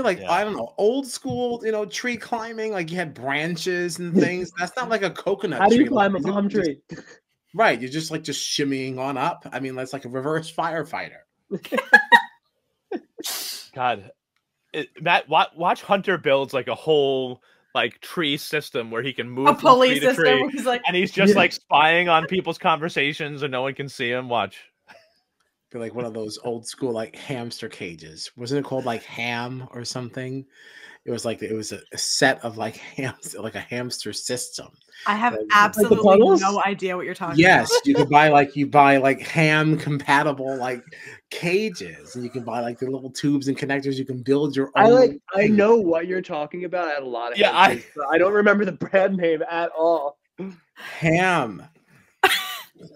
like, Yeah. I don't know, old school, tree climbing. Like you had branches and things. That's not like a coconut How do tree. you climb a Like, palm tree? right. You're just shimmying on up. I mean, that's like a reverse firefighter. God, Matt, watch Hunter builds like a whole like tree system where he can move A from pulley tree to tree, system. He's like, and he's just like spying on people's conversations, and no one can see him. Watch. Be like one of those old school like hamster cages. Wasn't it called like Ham or something? It was like a set of like hamster, like a hamster system. I have Like absolutely tunnels? no idea what you're talking yes, about. you could buy like ham compatible like cages, and you can buy like the little tubes and connectors. You can build your own. I know what you're talking about. I had a lot of Yeah, hamsters, but I don't remember the brand name at all. Ham.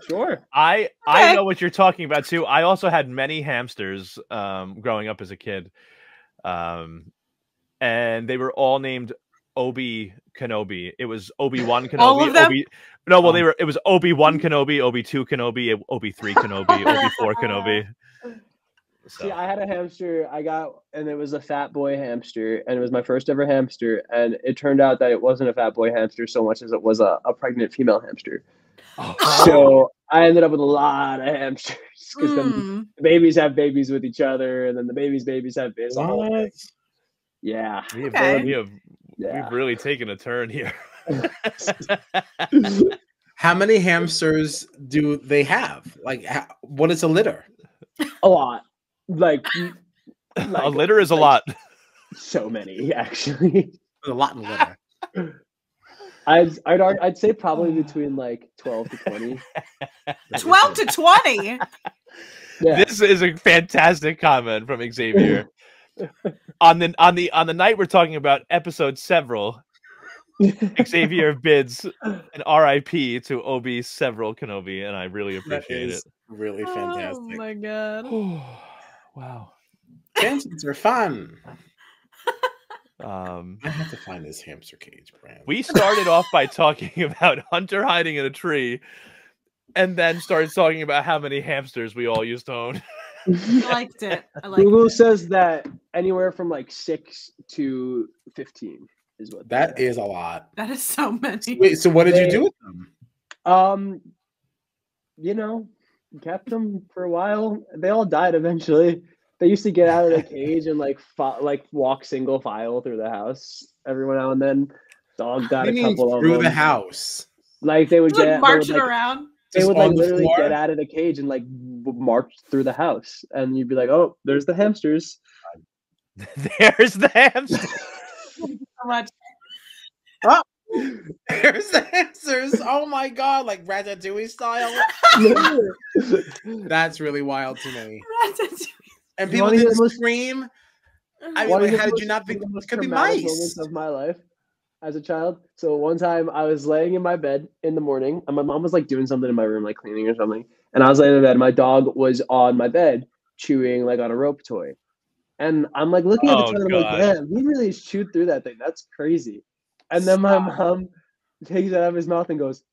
Sure. I know what you're talking about too. I also had many hamsters growing up as a kid, and they were all named Obi Kenobi. It was Obi-Wan Kenobi. All of them? It was Obi-Wan Kenobi, Obi-2 Kenobi, Obi-3 Kenobi, Obi-4 Kenobi. So. See, I had a hamster and it was a fat boy hamster, and it was my first ever hamster, and it turned out that it wasn't a fat boy hamster so much as it was a pregnant female hamster. Oh. So I ended up with a lot of hamsters because then the babies have babies with each other, and then the babies have babies. What? Yeah. We've really taken a turn here. How many hamsters do they have? Like, what is a litter? A lot. Like a litter is a lot. So many, actually. A lot in litter. I'd say probably between like 12 to 20. 12 to 20. Yeah. This is a fantastic comment from Xavier. on the night we're talking about episode several, Xavier bids an RIP to Obi Several Kenobi, and I really appreciate it. Really fantastic. Oh my god. Wow. Tangents are fun. I have to find this hamster cage brand. We started off by talking about Hunter hiding in a tree, and then started talking about how many hamsters we all used to own. I liked it. Google says that anywhere from like 6 to 15 is what. That is a lot. That is so many. Wait, so what did you do with them? Kept them for a while. They all died eventually. They used to get out of the cage and like walk single file through the house every now and then. Dog got a couple of them. Through the house. Like they would marching around. They would like literally get out of the cage and like march through the house, and you'd be like, "Oh, there's the hamsters." There's the hamsters. So much. Oh, there's the hamsters. Oh my god, like Ratatouille style. That's really wild to me. And people didn't scream. I mean, how did you not think it could be mice? Moments of my life as a child. So one time I was laying in my bed in the morning, and my mom was like doing something in my room, like cleaning or something. And I was laying in bed, and my dog was on my bed chewing like on a rope toy. And I'm like looking at the toy, and I'm like, man, he really chewed through that thing. That's crazy. And then my mom takes it out of his mouth and goes,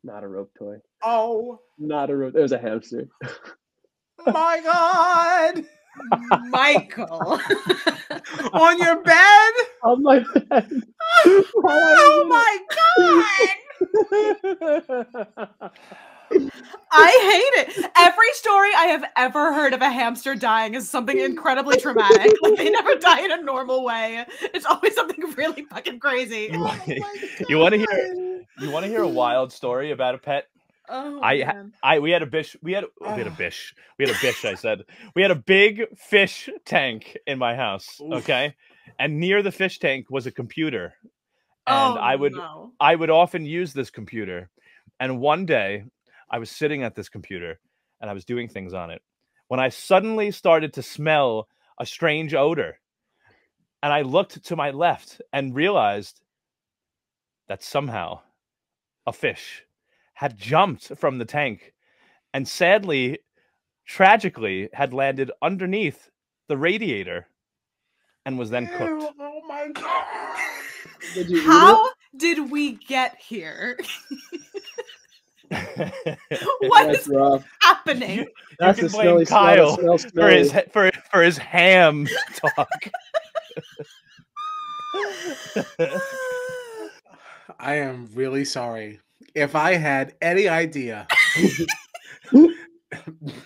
"Not a rope toy. Oh, not a rope. It was a hamster." My god. Michael. On your bed? On my bed. Oh my god. I hate it. Every story I have ever heard of a hamster dying is something incredibly traumatic. Like they never die in a normal way. It's always something really fucking crazy. You want to hear a wild story about a pet? Oh, we had a bish. We had a bish. I said we had a big fish tank in my house. Oof. Okay, and near the fish tank was a computer, and I would often use this computer. And one day, I was sitting at this computer and I was doing things on it when I suddenly started to smell a strange odor, and I looked to my left and realized that somehow a fish had jumped from the tank and sadly, tragically, had landed underneath the radiator and was then cooked. Oh my god. How did we get here? What That's is rough. happening? You That's can the blame smelly smell that Kyle smells for his smelly. for his ham talk. I am really sorry. If I had any idea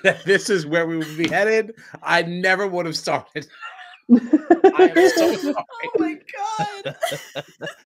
that this is where we would be headed, I never would have started. I am so sorry. Oh my god.